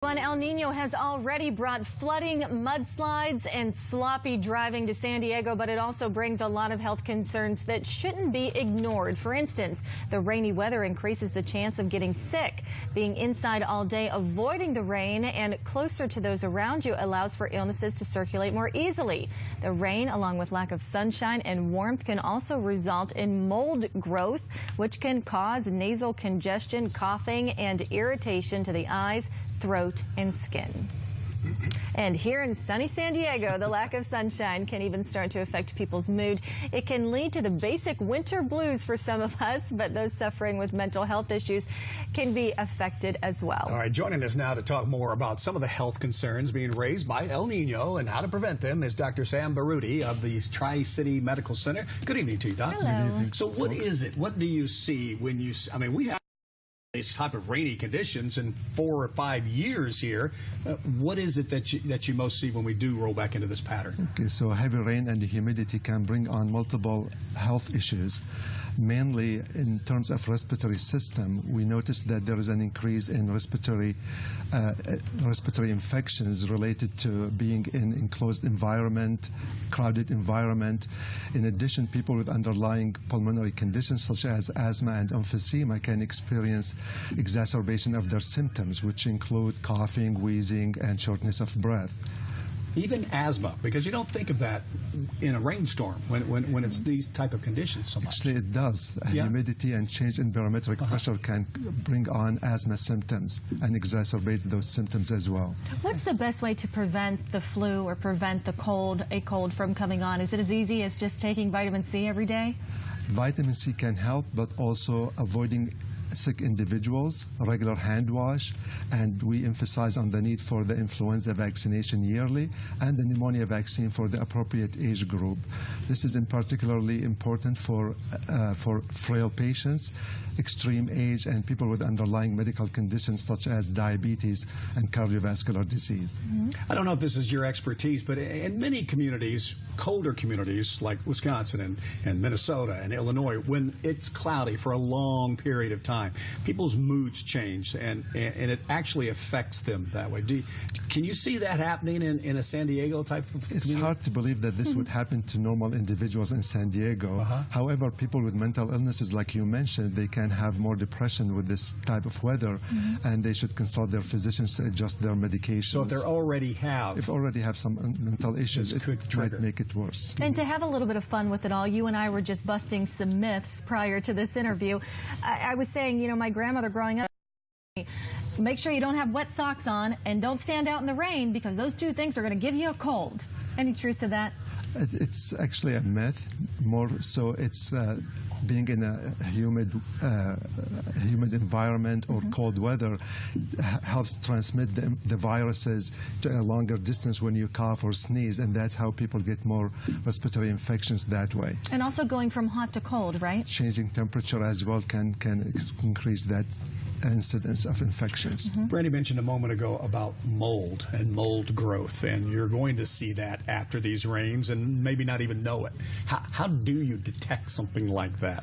El Niño has already brought flooding, mudslides, and sloppy driving to San Diego, but it also brings a lot of health concerns that shouldn't be ignored. For instance, the rainy weather increases the chance of getting sick. Being inside all day, avoiding the rain, and closer to those around you allows for illnesses to circulate more easily. The rain, along with lack of sunshine and warmth, can also result in mold growth, which can cause nasal congestion, coughing, and irritation to the eyes, throat, and skin. And here in sunny San Diego, the lack of sunshine can even start to affect people's mood. It can lead to the basic winter blues for some of us, but those suffering with mental health issues can be affected as well. All right, joining us now to talk more about some of the health concerns being raised by El Nino and how to prevent them is Dr. Sam Baroudi of the Tri-City Medical Center. Good evening to you, Doc. Hello. So what is it? What do you see when you, we have these type of rainy conditions in 4 or 5 years here. What is it that you most see when we do roll back into this pattern? Okay, so heavy rain and humidity can bring on multiple health issues. Mainly in terms of respiratory system, we noticed that there is an increase in respiratory infections related to being in enclosed environment, crowded environment. In addition, people with underlying pulmonary conditions such as asthma and emphysema can experience exacerbation of their symptoms, which include coughing, wheezing, and shortness of breath. Even asthma, because you don't think of that in a rainstorm when it's these type of conditions so much. Actually, it does. Humidity and change in barometric pressure can bring on asthma symptoms and exacerbate those symptoms as well. What's the best way to prevent the flu or prevent a cold from coming on? Is it as easy as just taking vitamin C every day? Vitamin C can help, but also avoiding sick individuals, regular hand wash, and we emphasize on the need for the influenza vaccination yearly and the pneumonia vaccine for the appropriate age group. This is in particularly important for frail patients, extreme age, and people with underlying medical conditions such as diabetes and cardiovascular disease. I don't know if this is your expertise, but in many communities, colder communities like Wisconsin and Minnesota and Illinois, when it's cloudy for a long period of time, people's moods change, and it actually affects them that way. Can you see that happening in a San Diego type of community? It's hard to believe that this would happen to normal individuals in San Diego. However, people with mental illnesses, like you mentioned, they can have more depression with this type of weather, and they should consult their physicians to adjust their medications. So if they already have some mental issues, it might make it worse. And to have a little bit of fun with it all, you and I were just busting some myths prior to this interview. I was saying, you know, my grandmother growing up, make sure you don't have wet socks on and don't stand out in the rain because those two things are going to give you a cold. Any truth to that? It's actually a myth. More so, it's being in a humid environment or cold weather helps transmit the viruses to a longer distance when you cough or sneeze, and that's how people get more respiratory infections that way. And also going from hot to cold, right? Changing temperature as well can increase that incidence of infections. Brandy mentioned a moment ago about mold and mold growth, and you're going to see that after these rains and maybe not even know it. How do you detect something like that?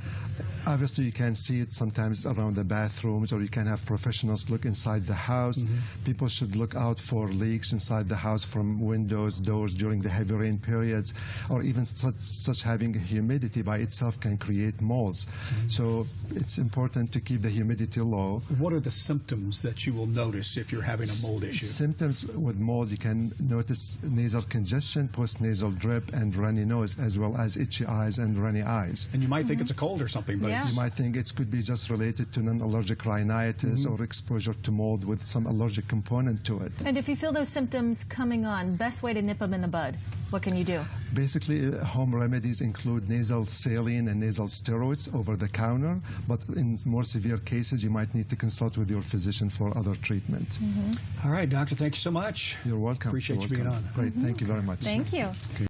Obviously, you can see it sometimes around the bathrooms, or you can have professionals look inside the house. People should look out for leaks inside the house from windows, doors during the heavy rain periods, or even such having humidity by itself can create molds. So it's important to keep the humidity low. What are the symptoms that you will notice if you're having a mold issue? Symptoms with mold, you can notice nasal congestion, post-nasal drip, and runny nose, as well as itchy eyes and runny eyes. And you might think it's a cold or something, but you might think it could be just related to non-allergic rhinitis or exposure to mold with some allergic component to it. And if you feel those symptoms coming on, best way to nip them in the bud, what can you do? Basically, home remedies include nasal saline and nasal steroids over the counter, but in more severe cases, you might need to consult with your physician for other treatment. All right, doctor, thank you so much. You're welcome. Appreciate you being on. Great, thank you very much. Thank you.